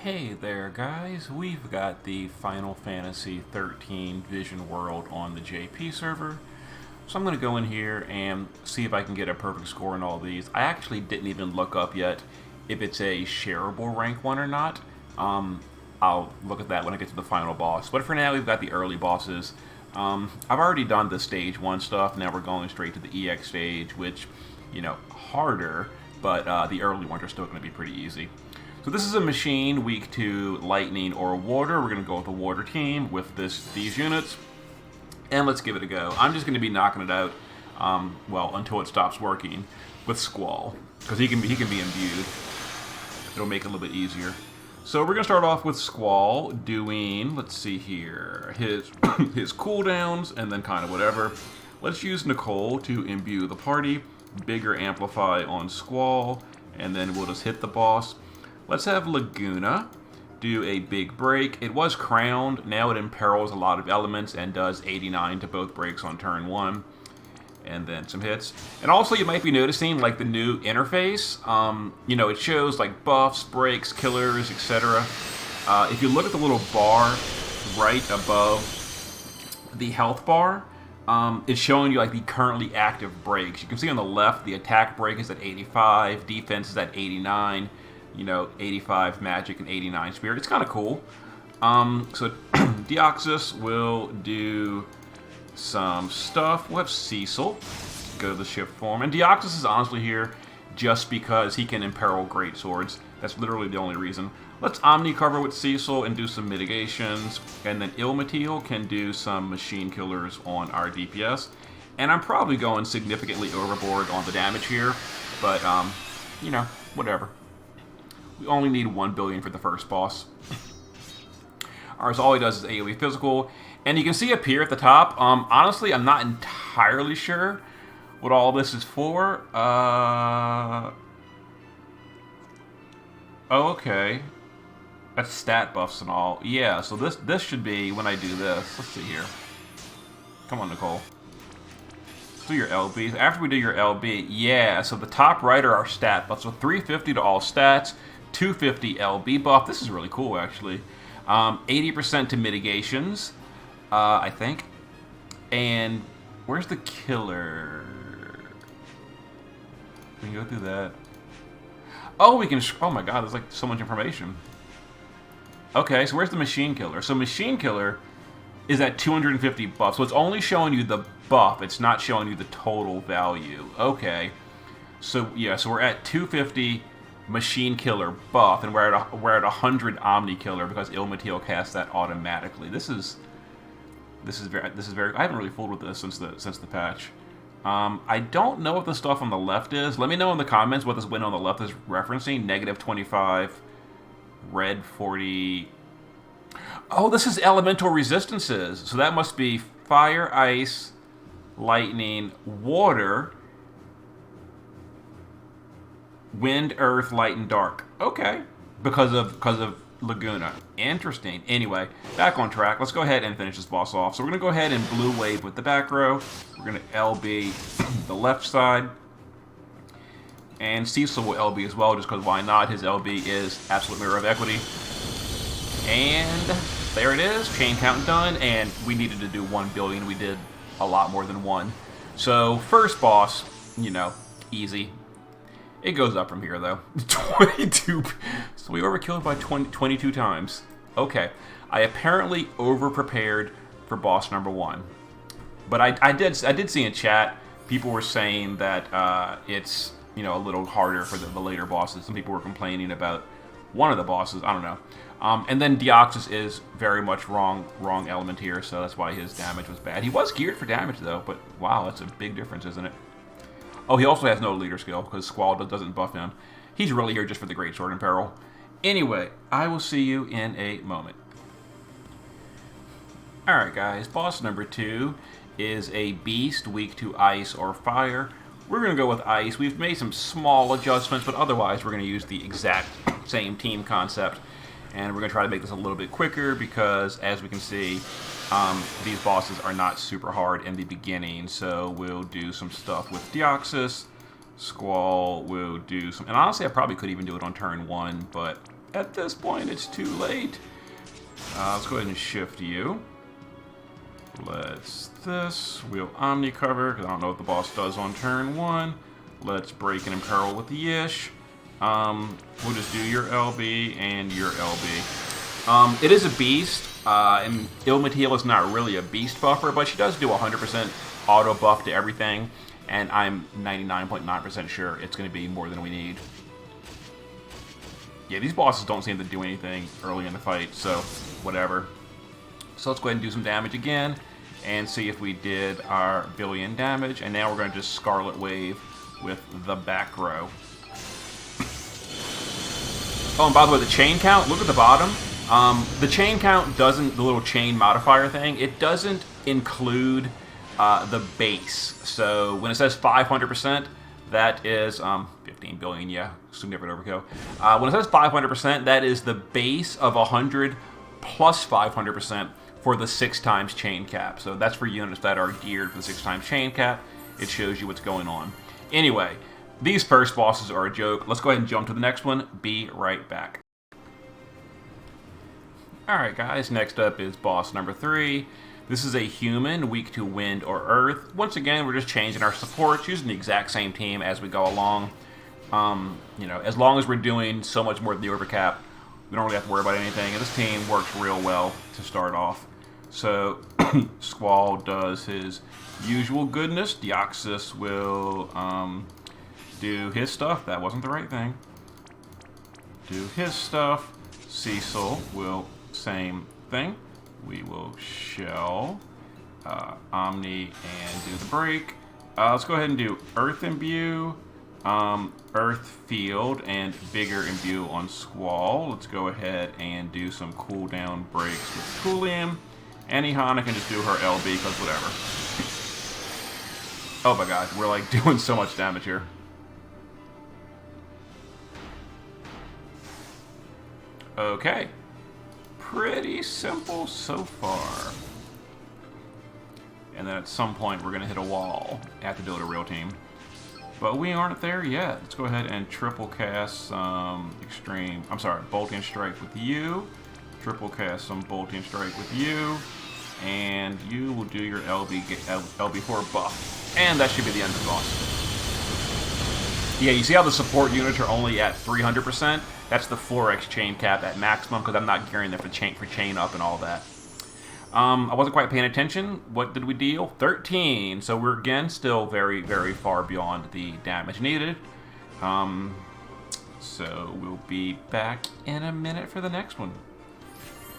Hey there, guys. We've got the Final Fantasy 13 Vision World on the JP server. So I'm going to go in here and see if I can get a perfect score in all these. I actually didn't even look up yet if it's a shareable rank one or not. I'll look at that when I get to the final boss. But for now, we've got the early bosses. I've already done the stage 1 stuff. Now we're going straight to the EX stage, which, harder, but the early ones are still going to be pretty easy. So this is a machine weak to lightning or water. We're going to go with the water team with these units. And let's give it a go. I'm just going to be knocking it out, until it stops working with Squall. Because he can be imbued. It'll make it a little bit easier. So we're going to start off with Squall doing, let's see here, his cooldowns and then kind of whatever. Let's use Nicole to imbue the party. Bigger amplify on Squall. And then we'll just hit the boss. Let's have Laguna do a big break. It was crowned. Now it imperils a lot of elements and does 89 to both breaks on turn 1. And then some hits. And also you might be noticing like the new interface. It shows like buffs, breaks, killers, etc. If you look at the little bar right above the health bar, it's showing you like the currently active breaks. You can see on the left the attack break is at 85, defense is at 89. 85 magic and 89 spirit. It's kind of cool. So Deoxys will do some stuff. We'll have Cecil go to the shift form. And Deoxys is honestly here just because he can imperil great swords. That's literally the only reason. Let's Omni cover with Cecil and do some mitigations. And then Ilmatil can do some machine killers on our DPS. And I'm probably going significantly overboard on the damage here. But, whatever. We only need 1 billion for the first boss. Alright, so all he does is AoE physical. And you can see up here at the top, honestly, I'm not entirely sure what all this is for. Oh, okay. That's stat buffs and all. Yeah, so this should be when I do this. Let's see here. Come on, Nicole. Let's do your LBs. After we do your LB, yeah, so the top right are our stat buffs. So 350 to all stats. 250 LB buff. This is really cool, actually. 80% to mitigations, I think. And where's the killer? We can go through that. Oh, we can. Oh my god, there's like so much information. Okay, so where's the machine killer? So machine killer is at 250 buff. So it's only showing you the buff. It's not showing you the total value. Okay. So yeah, so we're at 250. Machine killer buff, and we're at 100 Omni killer because Ilmatil casts that automatically. This is very. I haven't really fooled with this since the patch. I don't know what the stuff on the left is. Let me know in the comments what this window on the left is referencing. -25, red 40. Oh, this is elemental resistances. So that must be fire, ice, lightning, water. Wind, earth, light, and dark. Okay. Because of Laguna. Interesting. Anyway, back on track. Let's go ahead and finish this boss off. So we're going to go ahead and blue wave with the back row. We're going to LB the left side. And Cecil will LB as well, just because why not? His LB is Absolute Mirror of Equity. And there it is. Chain count done. And we needed to do 1 billion. We did a lot more than 1. So first boss, easy. It goes up from here, though. 22. So we overkilled by 22 times. Okay. I apparently over-prepared for boss number 1. But I did see in chat, people were saying that it's, a little harder for the later bosses. Some people were complaining about one of the bosses. I don't know. And then Deoxys is very much wrong element here, so that's why his damage was bad. He was geared for damage, though, but wow, that's a big difference, isn't it? Oh, he also has no leader skill because Squall doesn't buff him. He's really here just for the Great Sword in Peril. Anyway, I will see you in a moment. Alright guys, boss number 2 is a beast weak to ice or fire. We're going to go with ice. We've made some small adjustments, but otherwise we're going to use the exact same team concept. And we're going to try to make this a little bit quicker because, as we can see, these bosses are not super hard in the beginning. So we'll do some stuff with Deoxys. Squall will do some... And honestly, I probably could even do it on turn 1, but at this point, it's too late. Let's go ahead and shift you. Let's this. We'll Omni cover, because I don't know what the boss does on turn 1. Let's break and imperil with the Yish. We'll just do your LB and your LB. It is a beast, and Ilmatil is not really a beast buffer, but she does do 100% auto buff to everything, and I'm 99.9% sure it's going to be more than we need. Yeah, these bosses don't seem to do anything early in the fight, so whatever. So let's go ahead and do some damage again and see if we did our billion damage. And now we're going to just Scarlet Wave with the back row. Oh, and by the way, the chain count, look at the bottom. The chain count doesn't, the little chain modifier thing, it doesn't include the base. So when it says 500%, that is 15 billion, yeah, significant overkill. When it says 500%, that is the base of 100 plus 500% for the 6 times chain cap. So that's for units that are geared for the 6 times chain cap. It shows you what's going on. Anyway, these first bosses are a joke. Let's go ahead and jump to the next one. Be right back. Alright guys, next up is boss number 3. This is a human, weak to wind or earth. Once again, we're just changing our supports, using the exact same team as we go along. You know, as long as we're doing so much more than the overcap, we don't really have to worry about anything. And this team works real well to start off. So, Squall does his usual goodness. Deoxys will do his stuff. That wasn't the right thing. Do his stuff. Cecil will same thing. We will shell, Omni, and do the break. Let's go ahead and do Earth Imbue, Earth Field, and Bigger Imbue on Squall. Let's go ahead and do some cooldown breaks with Coolium. And Ihana can just do her LB, because whatever. Oh my god, we're like doing so much damage here. Okay. Pretty simple so far. And then at some point we're going to hit a wall. Have to build a real team. But we aren't there yet. Let's go ahead and triple cast some Bolting Strike with you. Triple cast some Bolting Strike with you. And you will do your LB4 buff. And that should be the end of the boss. Yeah, you see how the support units are only at 300%? That's the 4x chain cap at maximum, because I'm not gearing them for chain up and all that. I wasn't quite paying attention. What did we deal? 13. So we're, again, still very, very far beyond the damage needed. So we'll be back in a minute for the next one.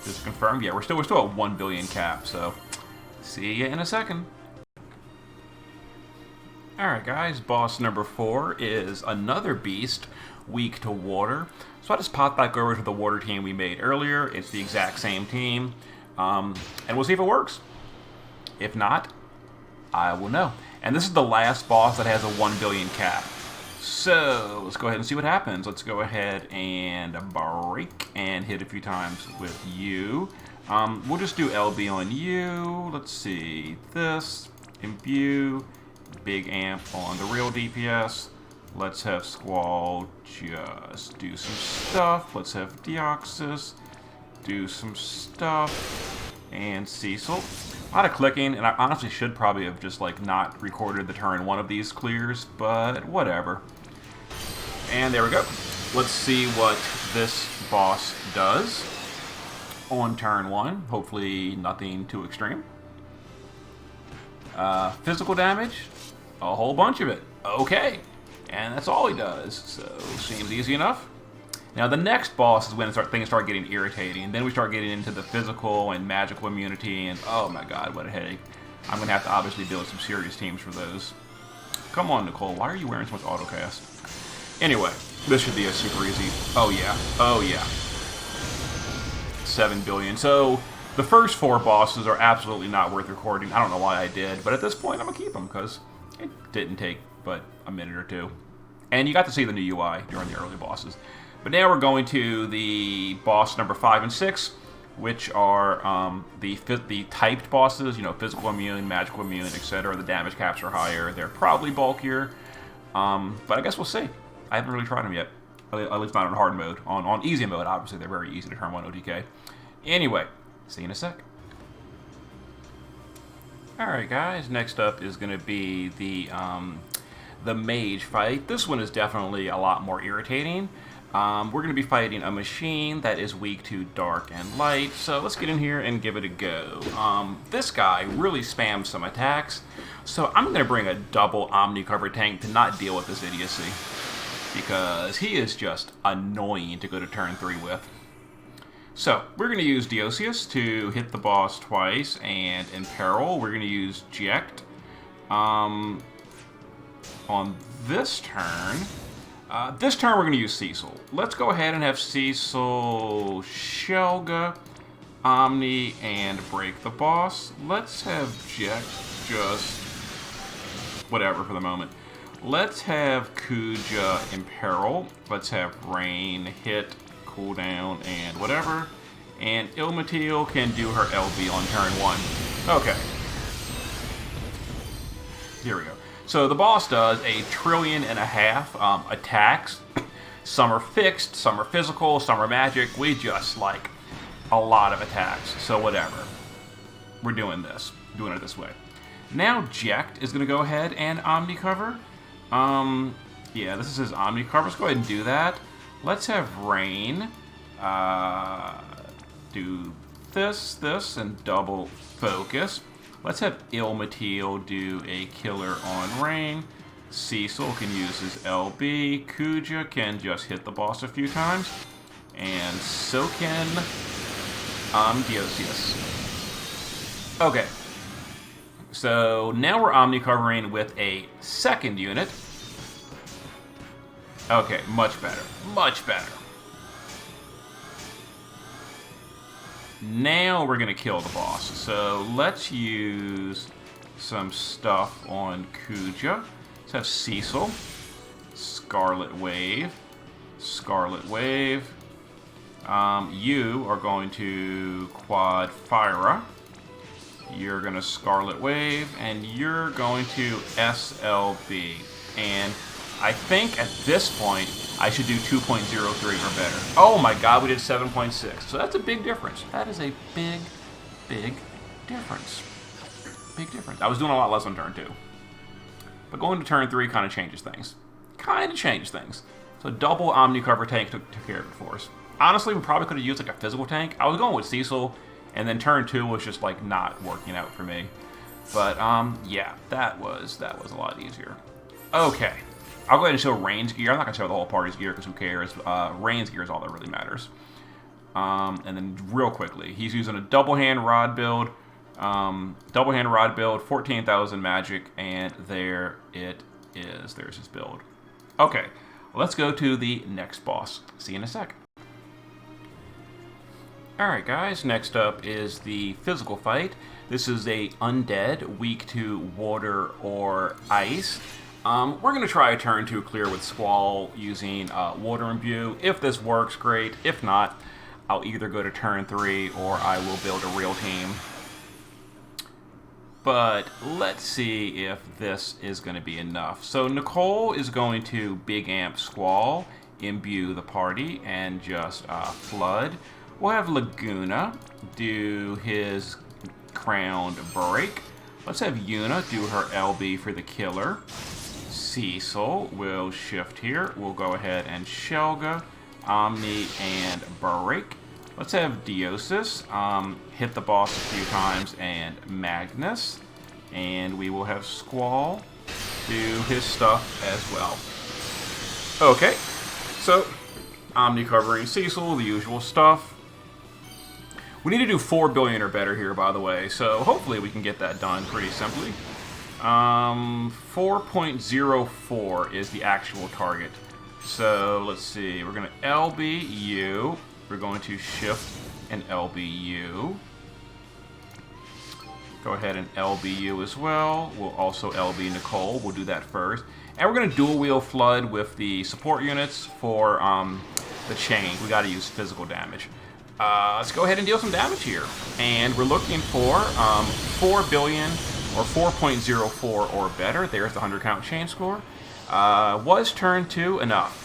Just confirmed. Yeah, we're still at 1 billion cap, so see you in a second. Alright guys, boss number 4 is another beast, weak to water. So I just popped back over to the water team we made earlier. It's the exact same team. And we'll see if it works. If not, I will know. And this is the last boss that has a 1 billion cap. So let's go ahead and see what happens. Let's go ahead and break and hit a few times with you. We'll just do LB on you. Let's see. This, Imbue, big amp on the real DPS. Let's have Squall just do some stuff. Let's have Deoxys do some stuff. And Cecil. A lot of clicking, and I honestly should probably have just like not recorded the turn 1 of these clears, but whatever. And there we go. Let's see what this boss does on turn 1. Hopefully nothing too extreme. Physical damage, a whole bunch of it. Okay. And that's all he does, so seems easy enough. Now the next boss is when things start getting irritating. Then we start getting into the physical and magical immunity, and oh my god, what a headache. I'm going to have to obviously build some serious teams for those. Come on, Nicole, why are you wearing so much autocast? Anyway, this should be a super easy. Oh yeah, oh yeah. 7 billion. So the first 4 bosses are absolutely not worth recording. I don't know why I did, but at this point I'm going to keep them because it didn't take but a minute or two. And you got to see the new UI during the early bosses. But now we're going to the boss number 5 and 6, which are the typed bosses, you know, physical immune, magical immune, etc. The damage caps are higher. They're probably bulkier. But I guess we'll see. I haven't really tried them yet. At least not on hard mode. On easy mode, obviously, they're very easy to turn 1 OTK. Anyway, see you in a sec. Alright guys, next up is going to be the mage fight. This one is definitely a lot more irritating. We're going to be fighting a machine that is weak to dark and light, so let's get in here and give it a go. This guy really spams some attacks, so I'm going to bring a double Omni cover tank to not deal with this idiocy, because he is just annoying to go to turn 3 with. So, we're going to use Diosius to hit the boss twice, and in peril, we're going to use Ject. On this turn, we're going to use Cecil. Let's go ahead and have Cecil, Shelga, Omni, and break the boss. Let's have Ject just whatever for the moment. Let's have Kuja imperil. Let's have Rain hit, cooldown, and whatever. And Ilmatil can do her LB on turn 1. Okay. Here we go. So the boss does 1.5 trillion attacks. Some are fixed, some are physical, some are magic. We just like a lot of attacks. So whatever. We're doing this. Doing it this way. Now Ject is going to go ahead and Omni cover. Yeah, this is his Omni cover. Let's go ahead and do that. Let's have Rain do this, and double focus. Let's have Ilmatil do a killer on Rain. Cecil can use his LB. Kuja can just hit the boss a few times. And so can Diosius. Okay. So now we're Omni covering with a second unit. Okay, much better. Much better. Now we're going to kill the boss. So let's use some stuff on Kuja. Let's have Cecil. Scarlet Wave. Scarlet Wave. You are going to Quad Fira. You're going to Scarlet Wave. And you're going to SLB. And I think at this point, I should do 2.03 or better. Oh my god, we did 7.6. So that's a big difference. That is a big, big difference. Big difference. I was doing a lot less on turn 2. But going to turn 3 kind of changes things. Kind of changed things. So double Omni cover tank took care of it for us. Honestly, we probably could have used like a physical tank. I was going with Cecil, and then turn 2 was just like not working out for me. But yeah, that was a lot easier. Okay. I'll go ahead and show Rain's gear. I'm not going to show the whole party's gear because who cares. Rain's gear is all that really matters. And then real quickly, he's using a double hand rod build. 14,000 magic, and there it is. There's his build. Okay, let's go to the next boss. See you in a sec. Alright guys, next up is the physical fight. This is a undead, weak to water or ice. We're going to try a turn 2 clear with Squall using Water Imbue. If this works, great. If not, I'll either go to turn 3 or I will build a real team. But let's see if this is going to be enough. So Nicole is going to Big Amp Squall, imbue the party, and just flood. We'll have Laguna do his Crowned Break. Let's have Yuna do her LB for the killer. Cecil will shift here. We'll go ahead and Shelga, Omni, and Break. Let's have Diosius hit the boss a few times, and Magnus. And we will have Squall do his stuff as well. Okay, so Omni covering Cecil, the usual stuff. We need to do 4 billion or better here, by the way, so hopefully we can get that done pretty simply. 4.04 is the actual target. So let's see, we're going to LBU. We're going to shift and LBU. Go ahead and LBU as well. We'll also LB Nicole. We'll do that first. And we're going to dual wheel flood with the support units for the chain. We got to use physical damage. Let's go ahead and deal some damage here. And we're looking for 4 billion or 4.04 or better. There's the 100 count chain score. Was turn 2 enough?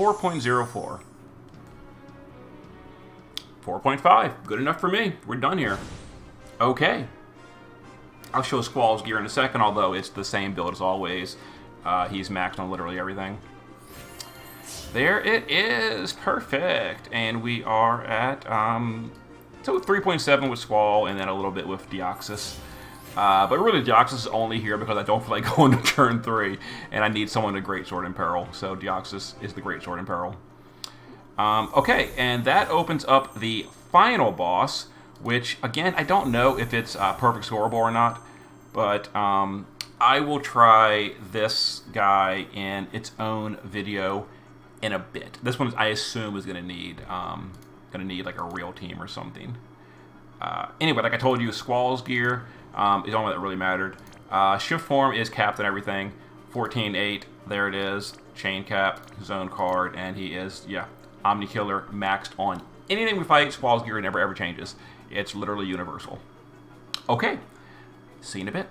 4.04. 4.5. Good enough for me. We're done here. Okay. I'll show Squall's gear in a second, although it's the same build as always. He's maxed on literally everything. There it is. Perfect. And we are at so 3.7 with Squall and then a little bit with Deoxys. But really Deoxys is only here because I don't feel like going to turn 3 and I need someone to Greatsword in Peril. So Deoxys is the Greatsword in Peril. Okay, and that opens up the final boss, which, again, I don't know if it's perfect scoreable or not, but I will try this guy in its own video in a bit. This one, I assume, is going to need like a real team or something. Anyway, like I told you, Squall's gear is the only one that really mattered. Shift form is capped and everything. 14-8, there it is. Chain cap, zone card, and he is, yeah, Omni Killer maxed on anything we fight. Squall's gear never ever changes. It's literally universal. Okay, see you in a bit.